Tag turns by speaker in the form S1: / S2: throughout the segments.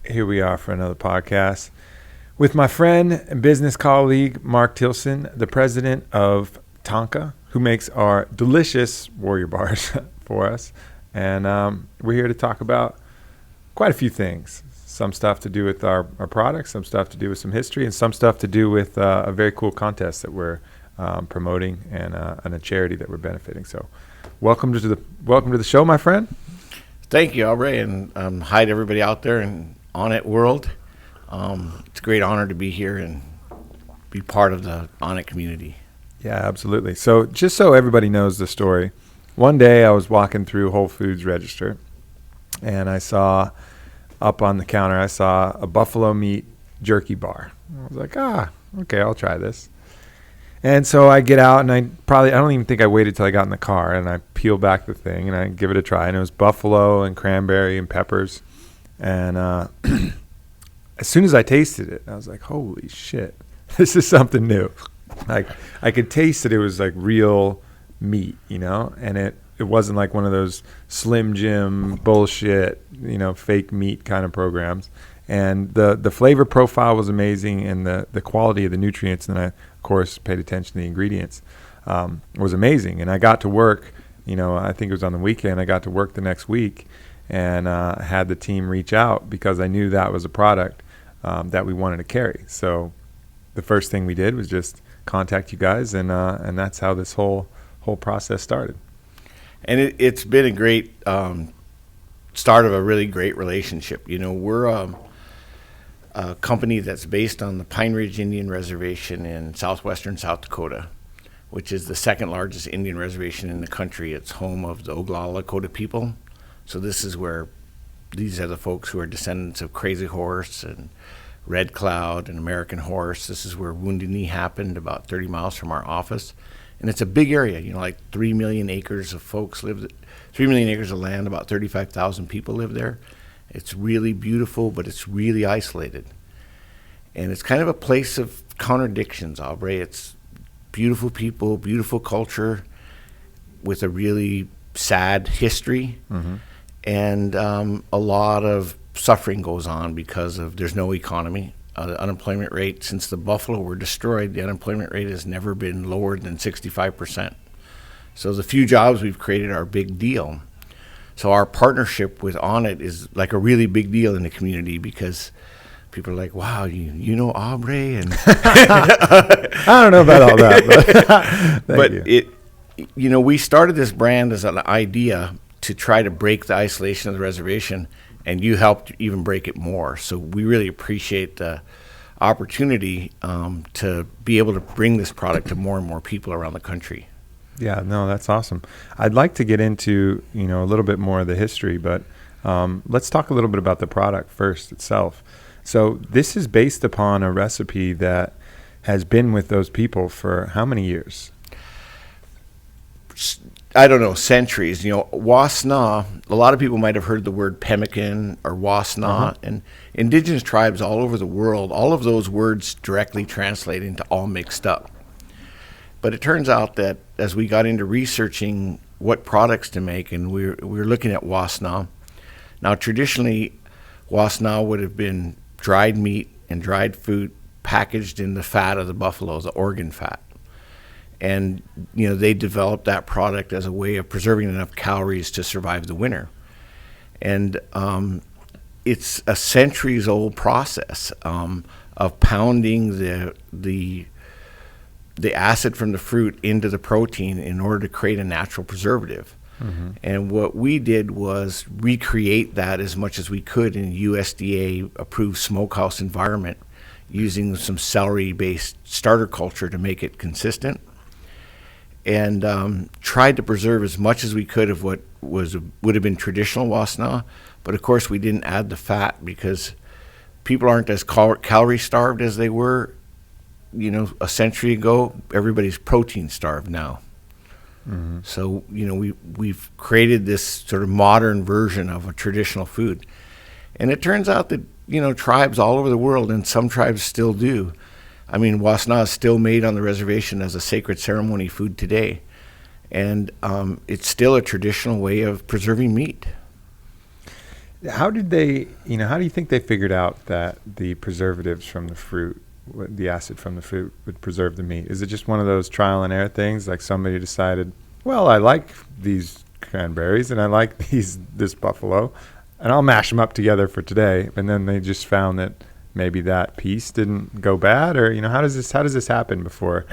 S1: Here we are for another podcast with my friend and business colleague, Mark Tilson, the president of Tonka, who makes our delicious Warrior Bars for us. And we're here to talk about quite a few things. Some stuff to do with our products, some stuff to do with some history, and some stuff to do with a very cool contest that we're promoting and a charity that we're benefiting. So welcome to the show, my friend.
S2: Thank you, Aubrey, and hi to everybody out there in Onnit world. It's a great honor to be here and be part of the Onnit community.
S1: Yeah, absolutely. So just so everybody knows the story, one day I was walking through Whole Foods register, and I saw up on the counter, I saw a buffalo meat jerky bar. I was like, okay, I'll try this. And so I get out, and I don't even think I waited till I got in the car, and I peel back the thing, and I give it a try. And it was buffalo and cranberry and peppers. And as soon as I tasted it, I was like, holy shit, this is something new. Like, I could taste that it was like real meat, and it wasn't like one of those Slim Jim bullshit, fake meat kind of programs. And the flavor profile was amazing, and the quality of the nutrients, and I, of course, paid attention to the ingredients, was amazing. And I got to work, I think it was on the weekend, I got to work the next week and had the team reach out because I knew that was a product that we wanted to carry. So the first thing we did was just contact you guys, and that's how this whole process started.
S2: And it's been a great start of a really great relationship. We're a company that's based on the Pine Ridge Indian Reservation in southwestern South Dakota, which is the second largest Indian reservation in the country. It's home of the Oglala Lakota people. So this is where these are the folks who are descendants of Crazy Horse and Red Cloud and American Horse. This is where Wounded Knee happened, about 30 miles from our office. And it's a big area, like 3 million acres of folks live, 3 million acres of land, about 35,000 people live there. It's really beautiful, but it's really isolated. And it's kind of a place of contradictions, Aubrey. It's beautiful people, beautiful culture with a really sad history. Mm-hmm. And a lot of suffering goes on because there's no economy. The unemployment rate, since the buffalo were destroyed, the unemployment rate has never been lower than 65%. So the few jobs we've created are a big deal. So our partnership with Onnit is like a really big deal in the community because people are like, wow, you know Aubrey? And
S1: I don't know about all that.
S2: But we started this brand as an idea to try to break the isolation of the reservation, and you helped even break it more. So we really appreciate the opportunity to be able to bring this product to more and more people around the country.
S1: Yeah, no, that's awesome. I'd like to get into, a little bit more of the history, but let's talk a little bit about the product first itself. So this is based upon a recipe that has been with those people for how many years?
S2: I don't know, centuries. Wasna, a lot of people might have heard the word pemmican or Wasna, and indigenous tribes all over the world, all of those words directly translate into all mixed up. But it turns out that as we got into researching what products to make, and we were looking at Wasna. Now, traditionally, Wasna would have been dried meat and dried fruit packaged in the fat of the buffalo, the organ fat. And, they developed that product as a way of preserving enough calories to survive the winter. And it's a centuries-old process of pounding the acid from the fruit into the protein in order to create a natural preservative. Mm-hmm. And what we did was recreate that as much as we could in a USDA-approved smokehouse environment using some celery-based starter culture to make it consistent. And tried to preserve as much as we could of what would have been traditional Wasna. But, of course, we didn't add the fat because people aren't as calorie-starved as they were a century ago. Everybody's protein starved now. Mm-hmm. So, we've created this sort of modern version of a traditional food. And it turns out that, tribes all over the world, and some tribes still do. I mean, Wasna is still made on the reservation as a sacred ceremony food today. And it's still a traditional way of preserving meat.
S1: How did they, how do you think they figured out that the preservatives from the fruit, the acid from the fruit would preserve the meat? Is it just one of those trial and error things? Like somebody decided, well, I like these cranberries and I like this buffalo, and I'll mash them up together for today. And then they just found that maybe that piece didn't go bad, or how does this happen before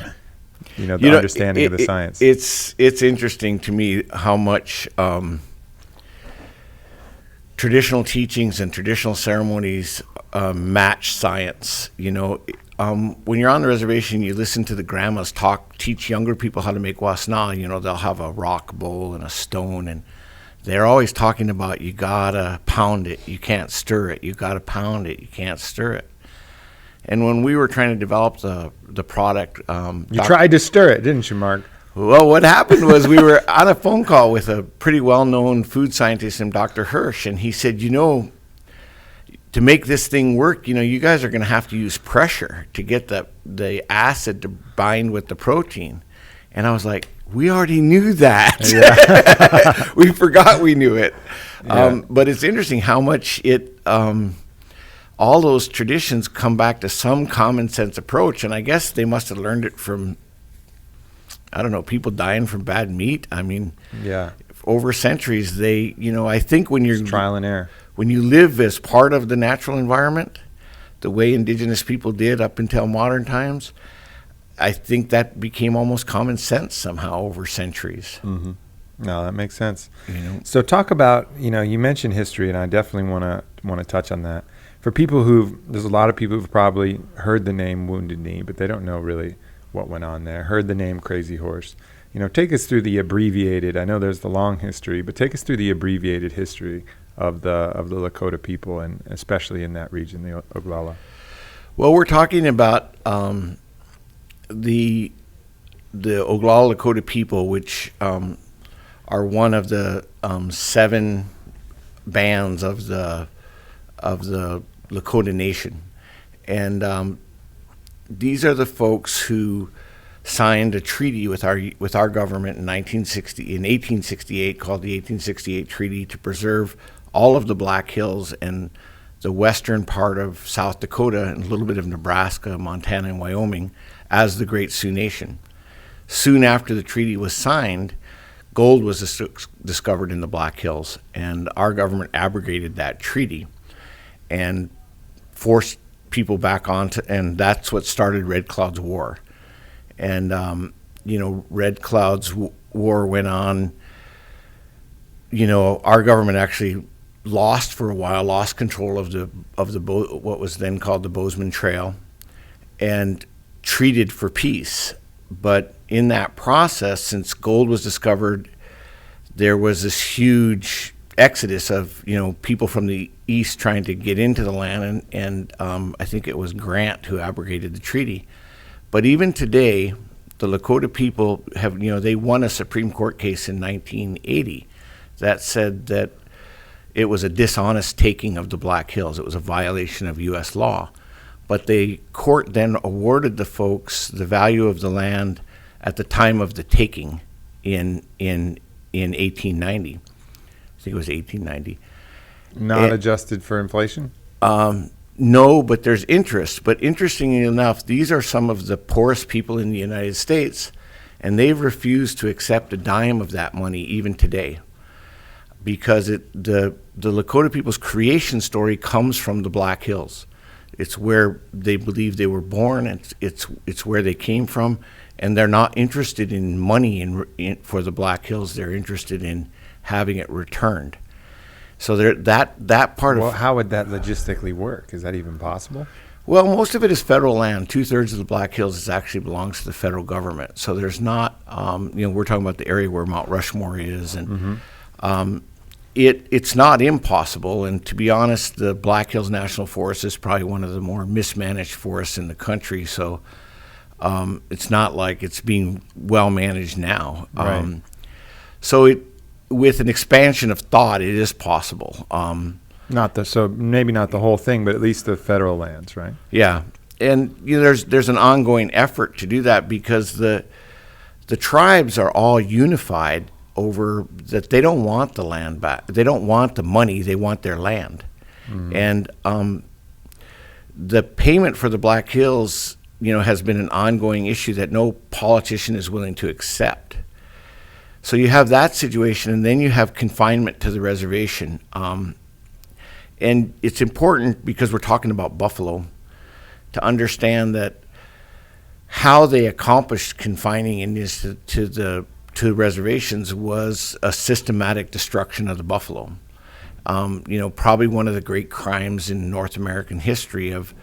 S1: the understanding of the science?
S2: It's interesting to me how much traditional teachings and traditional ceremonies match science. When you're on the reservation, you listen to the grandmas teach younger people how to make wasna. They'll have a rock bowl and a stone, and they're always talking about, you gotta pound it, you can't stir it. You gotta pound it, you can't stir it. And when we were trying to develop the product,
S1: you tried to stir it, didn't you, Mark?
S2: Well, what happened was we were on a phone call with a pretty well-known food scientist named Dr. Hirsch, and he said, to make this thing work, you guys are going to have to use pressure to get the acid to bind with the protein. And I was like, we already knew that. Yeah. We forgot we knew it. Yeah. But it's interesting how much all those traditions come back to some common sense approach. And I guess they must have learned it from, I don't know, people dying from bad meat. I mean,
S1: yeah,
S2: over centuries, I think
S1: it's trial and error.
S2: When you live as part of the natural environment, the way indigenous people did up until modern times, I think that became almost common sense somehow over centuries.
S1: Mm-hmm. No, that makes sense. So talk about, you mentioned history, and I definitely want to touch on that. For people there's a lot of people who've probably heard the name Wounded Knee, but they don't know really what went on there. Heard the name Crazy Horse. Take us through the abbreviated, I know there's the long history, but take us through the abbreviated history of the Lakota people, and especially in that region, the Oglala.
S2: Well, we're talking about the Oglala Lakota people, which are one of the 7 bands of the Lakota Nation, and these are the folks who signed a treaty with our government in 1868, called the 1868 Treaty, to preserve all of the Black Hills and the western part of South Dakota and a little bit of Nebraska, Montana, and Wyoming as the Great Sioux Nation. Soon after the treaty was signed, gold was discovered in the Black Hills, and our government abrogated that treaty and forced people back onto, and that's what started Red Cloud's War. And Red Cloud's War went on. Our government actually lost control of what was then called the Bozeman Trail, and treated for peace. But in that process, since gold was discovered, there was this huge exodus of people from the east trying to get into the land, and I think it was Grant who abrogated the treaty. But even today, the Lakota people have, they won a Supreme Court case in 1980 that said that it was a dishonest taking of the Black Hills. It was a violation of U.S. law. But the court then awarded the folks the value of the land at the time of the taking in 1890. I think it was 1890.
S1: Not adjusted for inflation?
S2: No, but there's interest. But interestingly enough, these are some of the poorest people in the United States, and they've refused to accept a dime of that money even today, because the Lakota people's creation story comes from the Black Hills. It's where they believe they were born. It's where they came from, and they're not interested in money for the Black Hills. They're interested in having it returned. So that part of.
S1: Well, how would that logistically work? Is that even possible?
S2: Well, most of it is federal land. 2/3 of the Black Hills actually belongs to the federal government. So there's not. We're talking about the area where Mount Rushmore is, and it's not impossible. And to be honest, the Black Hills National Forest is probably one of the more mismanaged forests in the country. So it's not like it's being well managed now.
S1: Right.
S2: With an expansion of thought, it is possible.
S1: So maybe not the whole thing, but at least the federal lands, right?
S2: Yeah, and there's an ongoing effort to do that, because the tribes are all unified over that they don't want the land back. They don't want the money. They want their land. And the payment for the Black Hills, has been an ongoing issue that no politician is willing to accept. So you have that situation, and then you have confinement to the reservation. And it's important, because we're talking about buffalo, to understand that how they accomplished confining Indians to reservations was a systematic destruction of the buffalo. Probably one of the great crimes in North American history of,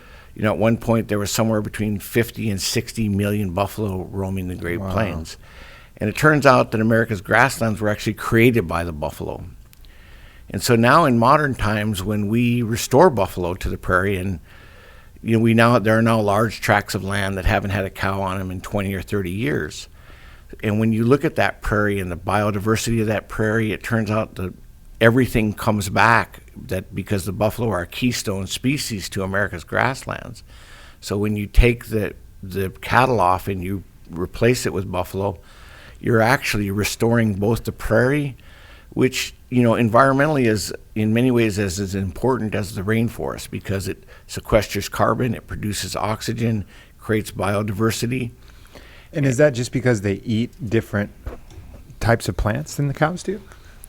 S2: at one point there was somewhere between 50 and 60 million buffalo roaming the Great Plains. And it turns out that America's grasslands were actually created by the buffalo. And so now in modern times, when we restore buffalo to the prairie, and there are now large tracts of land that haven't had a cow on them in 20 or 30 years. And when you look at that prairie and the biodiversity of that prairie, it turns out that everything comes back, that because the buffalo are a keystone species to America's grasslands. So when you take the cattle off and you replace it with buffalo, you're actually restoring both the prairie, which environmentally is in many ways as important as the rainforest, because it sequesters carbon, it produces oxygen, creates biodiversity.
S1: And is that just because they eat different types of plants than the cows do?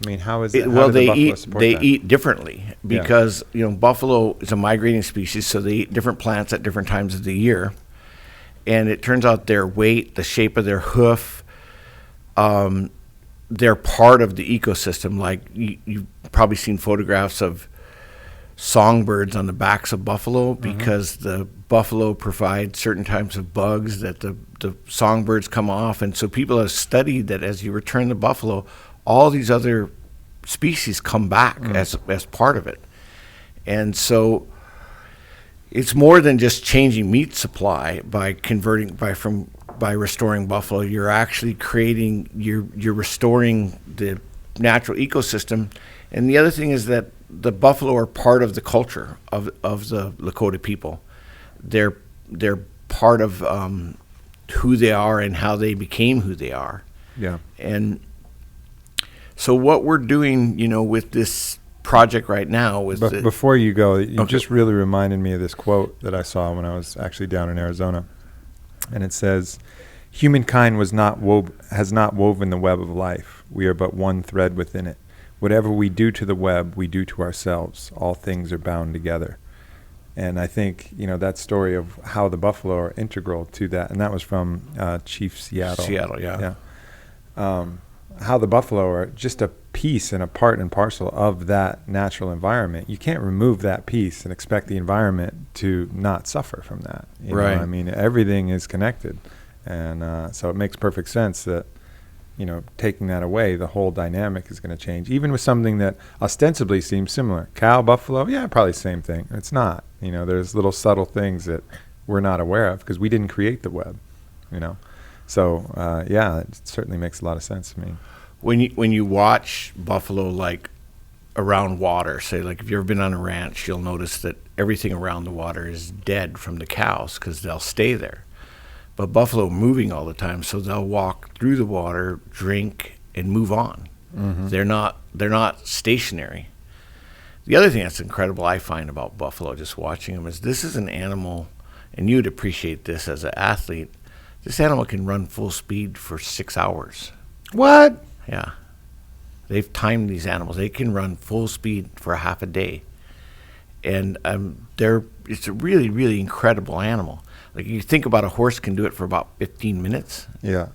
S1: I mean, how is it?
S2: Well, they eat differently, because buffalo is a migrating species, so they eat different plants at different times of the year. And it turns out their weight, the shape of their hoof, they're part of the ecosystem. Like you've probably seen photographs of songbirds on the backs of buffalo, because the buffalo provide certain types of bugs that the songbirds come off. And so people have studied that as you return the buffalo, all these other species come back as part of it. And so it's more than just changing meat supply by restoring buffalo. You're actually you're restoring the natural ecosystem. And the other thing is that the buffalo are part of the culture of the Lakota people. They're part of who they are and how they became who they are.
S1: Yeah.
S2: And so what we're doing, with this project right now is
S1: before you go, you just really reminded me of this quote that I saw when I was actually down in Arizona. And it says, "Humankind has not woven the web of life. We are but one thread within it. Whatever we do to the web, we do to ourselves. All things are bound together." And I think, that story of how the buffalo are integral to that, and that was from Chief Seattle.
S2: Yeah.
S1: How the buffalo are just a piece and a part and parcel of that natural environment. You can't remove that piece and expect the environment to not suffer from that.
S2: Right.
S1: I mean, everything is connected. And so it makes perfect sense that, taking that away, the whole dynamic is going to change. Even with something that ostensibly seems similar. Cow, buffalo, yeah, probably the same thing. It's not. There's little subtle things that we're not aware of because we didn't create the web, So, it certainly makes a lot of sense to me.
S2: When you watch buffalo, like around water, say, like if you've ever been on a ranch, you'll notice that everything around the water is dead from the cows because they'll stay there. But buffalo are moving all the time, so they'll walk through the water, drink, and move on. They're not stationary. The other thing that's incredible I find about buffalo, just watching them, is this is an animal, and you'd appreciate this as an athlete. This animal can run full speed for 6 hours.
S1: What?
S2: Yeah. They've timed these animals. They can run full speed for half a day. And it's a really, really incredible animal. Like you think about a horse can do it for about 15 minutes.
S1: Yeah.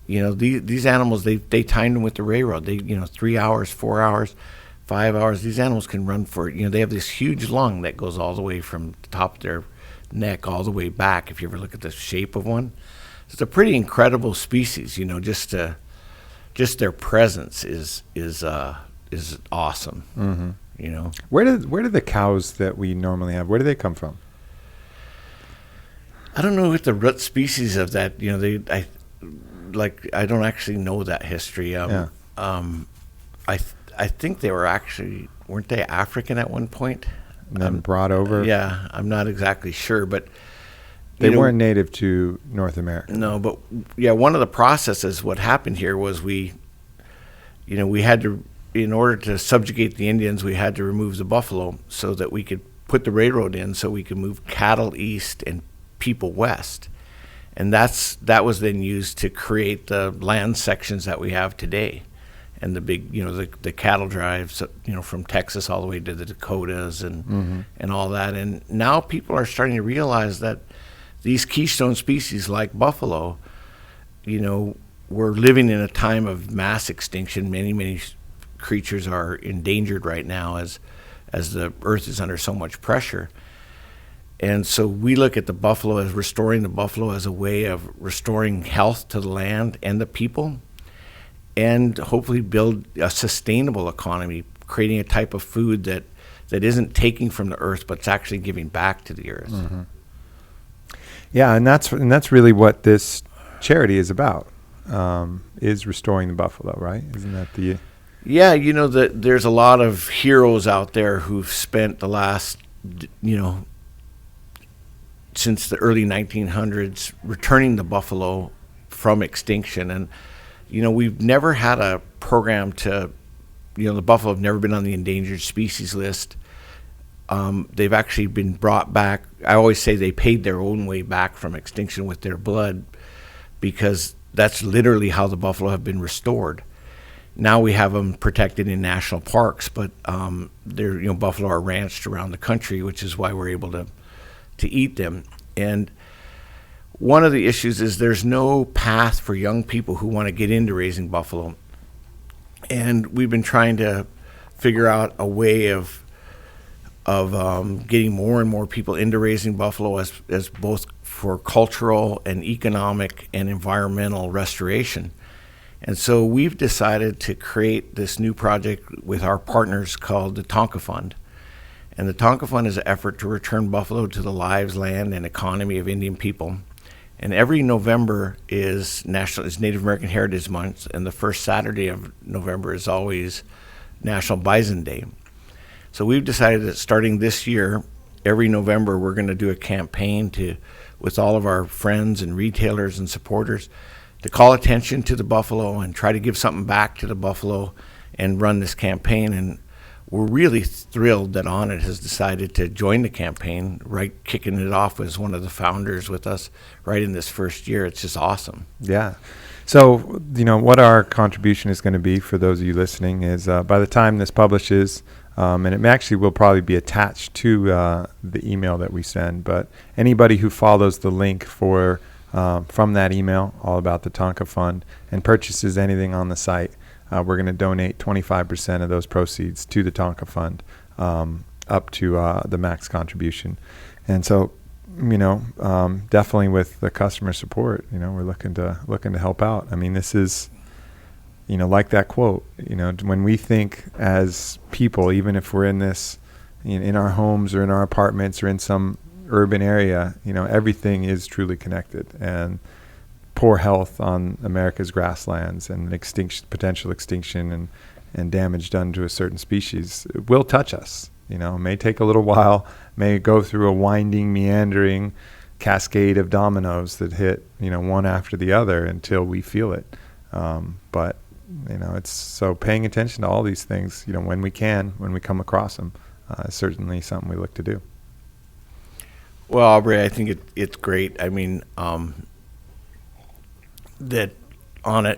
S2: These animals, they timed them with the railroad. They, 3 hours, 4 hours, 5 hours. These animals can run for, they have this huge lung that goes all the way from the top of their neck all the way back. If you ever look at the shape of one, it's a pretty incredible species. Just their presence is awesome.
S1: Where do the cows that we normally have, where do they come from?
S2: I don't know what the root species of that. I don't actually know that history. I think they weren't they African at one point?
S1: And then brought over?
S2: Yeah, I'm not exactly sure, but
S1: they weren't native to North America.
S2: No, but one of the processes, what happened here was we we had to, in order to subjugate the Indians, we had to remove the buffalo so that we could put the railroad in so we could move cattle east and people west. And that was then used to create the land sections that we have today. And the big, the cattle drives, from Texas all the way to the Dakotas and all that. And now people are starting to realize that these keystone species like buffalo, we're living in a time of mass extinction. Many, many creatures are endangered right now as the earth is under so much pressure. And so we look at the buffalo as restoring the buffalo as a way of restoring health to the land and the people, and hopefully build a sustainable economy, creating a type of food that isn't taking from the earth, but it's actually giving back to the earth.
S1: Mm-hmm. Yeah, and that's really what this charity is about, is restoring the buffalo, right? Isn't that the...
S2: Yeah, there's a lot of heroes out there who've spent the last, since the early 1900s, returning the buffalo from extinction. And, we've never had a program to, the buffalo have never been on the endangered species list. They've actually been brought back. I always say they paid their own way back from extinction with their blood, because that's literally how the buffalo have been restored. Now we have them protected in national parks, but buffalo are ranched around the country, which is why we're able to eat them. And one of the issues is there's no path for young people who want to get into raising buffalo. And we've been trying to figure out a way of getting more and more people into raising buffalo as both for cultural and economic and environmental restoration. And so we've decided to create this new project with our partners called the Tonka Fund. And the Tonka Fund is an effort to return buffalo to the lives, land, and economy of Indian people. And every November is Native American Heritage Month, and the first Saturday of November is always National Bison Day. So we've decided that starting this year, every November we're going to do a campaign with all of our friends and retailers and supporters to call attention to the buffalo and try to give something back to the buffalo and run this campaign. And we're really thrilled that Onnit has decided to join the campaign, right, kicking it off as one of the founders with us right in this first year. It's just awesome.
S1: Yeah. So, what our contribution is going to be for those of you listening is by the time this publishes, and it actually will probably be attached to the email that we send, but anybody who follows the link from that email, all about the Tonka Fund, and purchases anything on the site, we're going to donate 25% of those proceeds to the Tonka Fund, up to the max contribution. And so, definitely with the customer support, we're looking to help out. I mean, this is, like that quote, when we think as people, even if we're in this, in our homes or in our apartments or in some urban area, everything is truly connected. And poor health on America's grasslands and potential extinction and damage done to a certain species, it will touch us. It may take a little while, may go through a winding, meandering cascade of dominoes that hit, one after the other until we feel it. But it's so paying attention to all these things, when we come across them, is certainly something we look to do.
S2: Well, Aubrey, I think it's great. I mean, that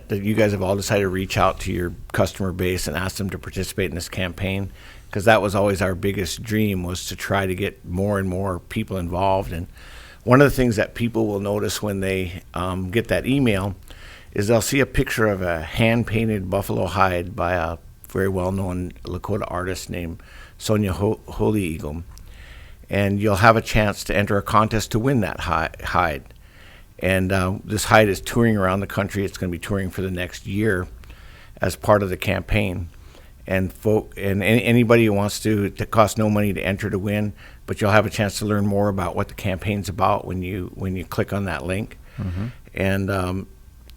S2: you guys have all decided to reach out to your customer base and ask them to participate in this campaign, because that was always our biggest dream, was to try to get more and more people involved. And one of the things that people will notice when they get that email is they'll see a picture of a hand-painted buffalo hide by a very well-known Lakota artist named Sonia Holy Eagle. And you'll have a chance to enter a contest to win that hide. And this hide is touring around the country. It's going to be touring for the next year as part of the campaign. And anybody who wants to, it costs no money to enter to win, but you'll have a chance to learn more about what the campaign's about when you click on that link. Mm-hmm. And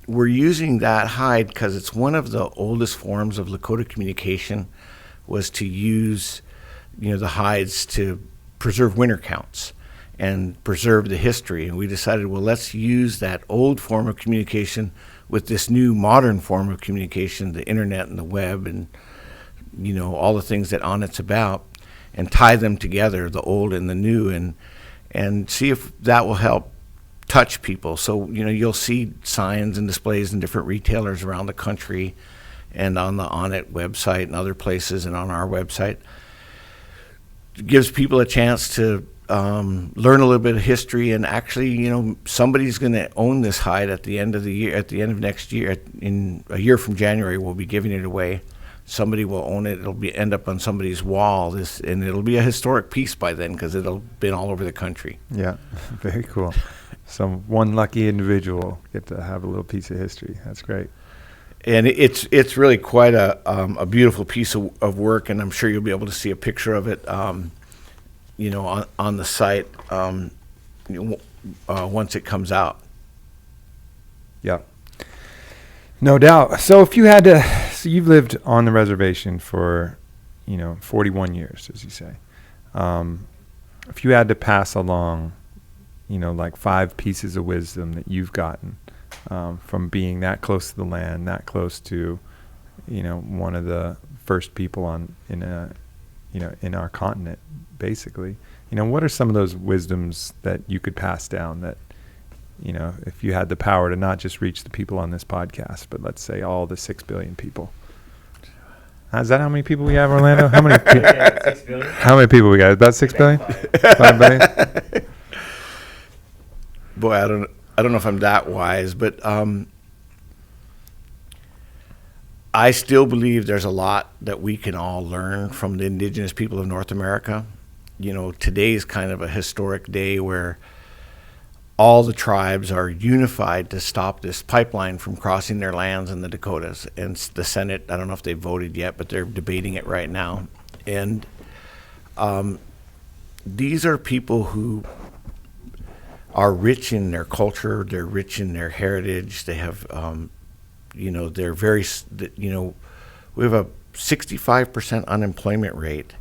S2: we're using that hide because it's one of the oldest forms of Lakota communication, was to use the hides to preserve winter counts and preserve the history. And we decided, well, let's use that old form of communication with this new modern form of communication, the internet and the web and, all the things that On It's about, and tie them together, the old and the new, and see if that will help touch people. So, you'll see signs and displays in different retailers around the country and on the On It website and other places and on our website. It gives people a chance to learn a little bit of history, and actually, somebody's going to own this hide at the end of the year, at the end of next year. In a year from January, we'll be giving it away. Somebody will own it. It'll end up on somebody's wall. And it'll be a historic piece by then because it'll been all over the country.
S1: Yeah, very cool. Some one lucky individual get to have a little piece of history. That's great.
S2: And it's really quite a beautiful piece of work, and I'm sure you'll be able to see a picture of it, on the site once it comes out.
S1: Yeah. No doubt. So if you had to, so you've lived on the reservation for, 41 years, as you say. If you had to pass along, like 5 pieces of wisdom that you've gotten from being that close to the land, that close to, one of the first people in our continent, basically, what are some of those wisdoms that you could pass down that, if you had the power to not just reach the people on this podcast, but let's say all the 6 billion people. Is that how many people we have, Orlando? How many?
S3: 6 billion.
S1: How many people we got? About 6 billion? 5 billion?
S2: Boy, I don't know if I'm that wise, but I still believe there's a lot that we can all learn from the indigenous people of North America. Today is kind of a historic day where all the tribes are unified to stop this pipeline from crossing their lands in the Dakotas. And the Senate, I don't know if they voted yet, but they're debating it right now. And these are people who are rich in their culture, they're rich in their heritage, they have, they're very, we have a 65% unemployment rate,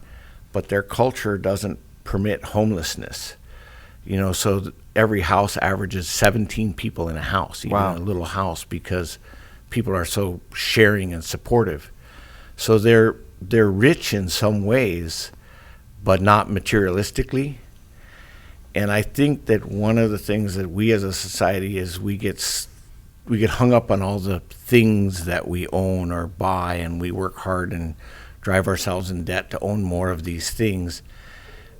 S2: but their culture doesn't permit homelessness. So every house averages 17 people in a house, even
S1: wow.
S2: in a little house, because people are so sharing and supportive. So they're rich in some ways, but not materialistically. And I think that one of the things that we as a society is we get hung up on all the things that we own or buy, and we work hard and drive ourselves in debt to own more of these things,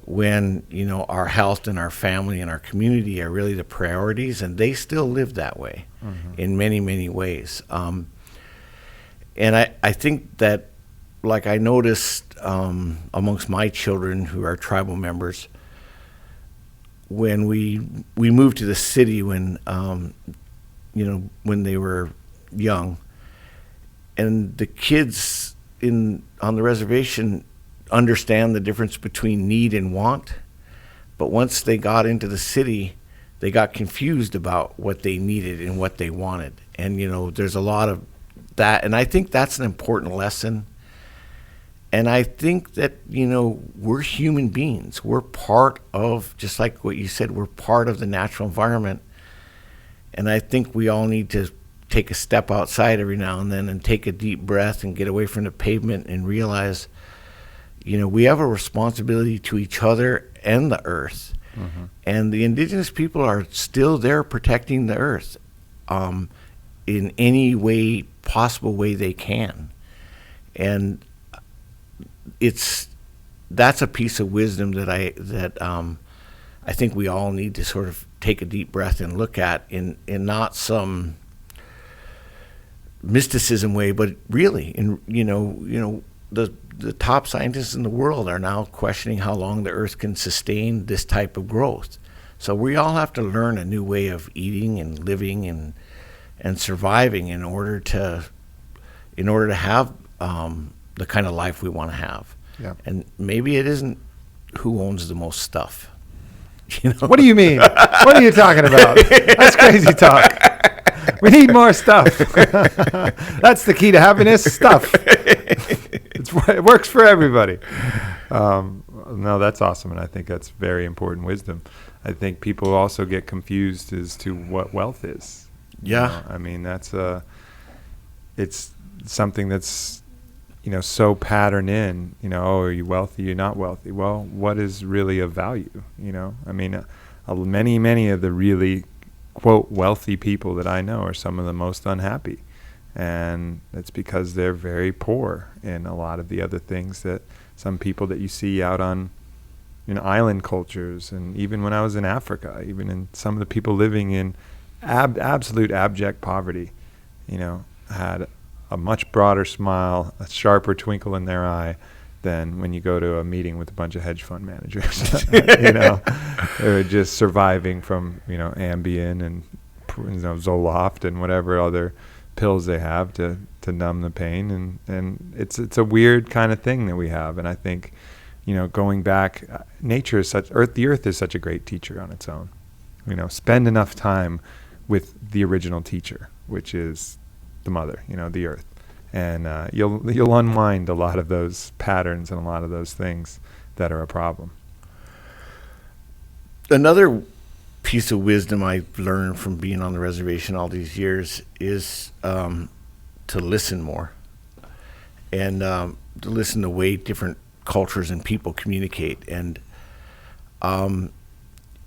S2: when our health and our family and our community are really the priorities, and they still live that way in many, many ways. And I think that, like I noticed amongst my children who are tribal members, when we moved to the city when they were young, and the kids on the reservation understand the difference between need and want, but once they got into the city, they got confused about what they needed and what they wanted. And there's a lot of that, and I think that's an important lesson. And I think that, we're human beings. We're part of, just like what you said, we're part of the natural environment. And I think we all need to take a step outside every now and then and take a deep breath and get away from the pavement and realize, we have a responsibility to each other and the earth. Mm-hmm. And the indigenous people are still there protecting the earth in any possible way they can. And that's a piece of wisdom that I think we all need to sort of take a deep breath and look at in not some mysticism way, but really, the top scientists in the world are now questioning how long the earth can sustain this type of growth. So we all have to learn a new way of eating and living and surviving in order to have the kind of life we want to have.
S1: Yeah.
S2: And maybe it isn't who owns the most stuff.
S1: What do you mean? What are you talking about? That's crazy talk. We need more stuff. That's the key to happiness, stuff. It works for everybody. No, that's awesome, and I think that's very important wisdom. I think people also get confused as to what wealth is.
S2: Yeah.
S1: I mean, it's something that's, so patterned in, oh, are you wealthy? You're not wealthy. Well, what is really of value? I mean, many of the really, quote, wealthy people that I know are some of the most unhappy. And it's because they're very poor in a lot of the other things that some people that you see out on, island cultures. And even when I was in Africa, even in some of the people living in absolute abject poverty, had a much broader smile, a sharper twinkle in their eye than when you go to a meeting with a bunch of hedge fund managers. They're just surviving from, Ambien and, Zoloft and whatever other pills they have to numb the pain. And it's a weird kind of thing that we have. And I think, going back, nature is the earth is such a great teacher on its own. Spend enough time with the original teacher, which is the mother, the earth, and you'll unwind a lot of those patterns and a lot of those things that are a problem.
S2: Another piece of wisdom I've learned from being on the reservation all these years is to listen more, and to listen to way different cultures and people communicate, and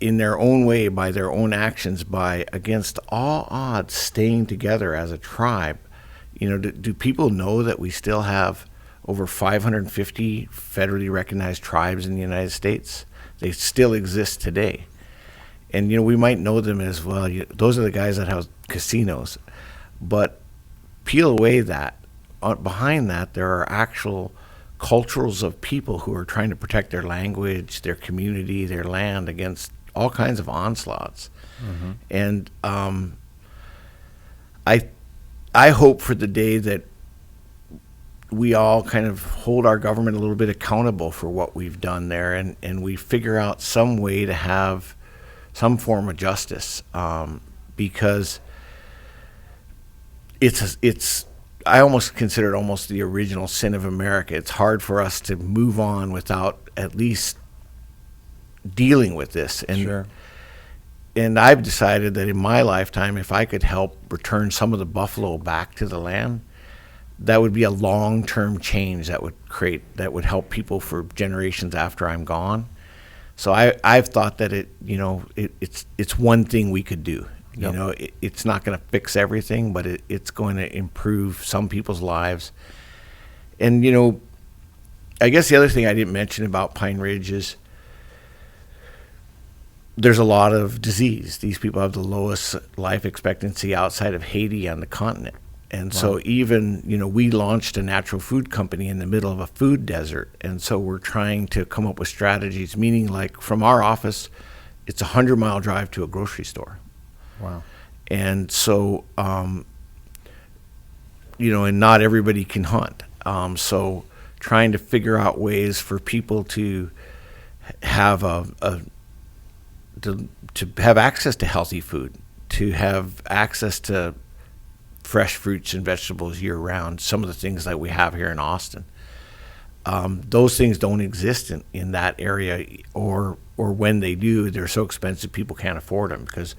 S2: in their own way, by their own actions, by against all odds, staying together as a tribe. Do people know that we still have over 550 federally recognized tribes in the United States? They still exist today. And, we might know them as, well, those are the guys that have casinos. But peel away that, behind that, there are actual cultures of people who are trying to protect their language, their community, their land against all kinds of onslaughts. Mm-hmm. And I hope for the day that we all kind of hold our government a little bit accountable for what we've done there, and we figure out some way to have some form of justice, because it's I almost consider it almost the original sin of America. It's hard for us to move on without at least dealing with this. And
S1: sure.
S2: And I've decided that in my lifetime, if I could help return some of the buffalo back to the land, that would be a long-term change that would help people for generations after I'm gone. So I've thought that it's one thing we could do.
S1: Yep.
S2: It's not going to fix everything, but it's going to improve some people's lives. And I guess the other thing I didn't mention about Pine Ridge is there's a lot of disease. These people have the lowest life expectancy outside of Haiti on the continent. And wow. So even, we launched a natural food company in the middle of a food desert. And so we're trying to come up with strategies, meaning like from our office, it's a 100-mile drive to a grocery store.
S1: Wow.
S2: And so, and not everybody can hunt. So trying to figure out ways for people to have to have access to healthy food, to have access to fresh fruits and vegetables year round, some of the things that we have here in Austin. Those things don't exist in that area, or when they do, they're so expensive people can't afford them, because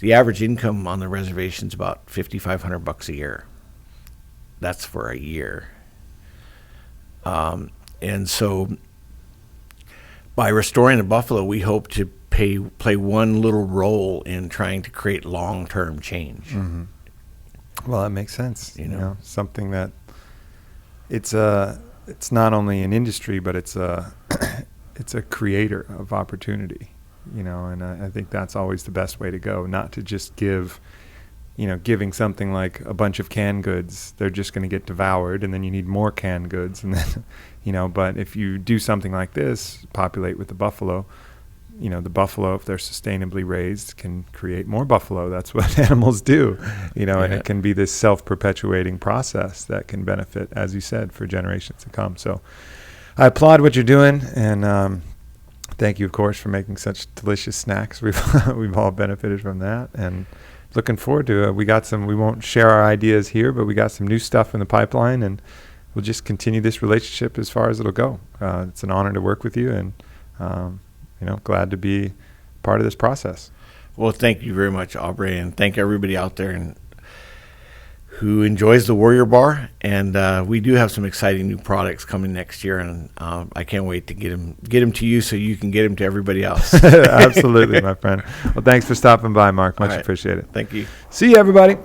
S2: the average income on the reservation is about $5,500 a year. That's for a year. And so by restoring the buffalo, we hope to play one little role in trying to create long-term change.
S1: Mm-hmm. Well, that makes sense. Something that it's not only an industry, but it's a creator of opportunity. And I think that's always the best way to go. Not to just giving something like a bunch of canned goods, they're just going to get devoured, and then you need more canned goods, and then But if you do something like this, populate with the buffalo. The buffalo, if they're sustainably raised, can create more buffalo. That's what animals do,
S2: Yeah.
S1: And it can be this self-perpetuating process that can benefit, as you said, for generations to come. So I applaud what you're doing, and thank you, of course, for making such delicious snacks. We've all benefited from that, and looking forward to it. We won't share our ideas here, but we got some new stuff in the pipeline, and we'll just continue this relationship as far as it'll go. It's an honor to work with you, and glad to be part of this process.
S2: Well, thank you very much, Aubrey, and thank everybody out there and who enjoys the Warrior Bar. And we do have some exciting new products coming next year, and I can't wait to get them to you so you can get them to everybody else.
S1: Absolutely, my friend. Well, thanks for stopping by, Mark. Much
S2: All right.
S1: appreciated.
S2: Thank you.
S1: See you, everybody.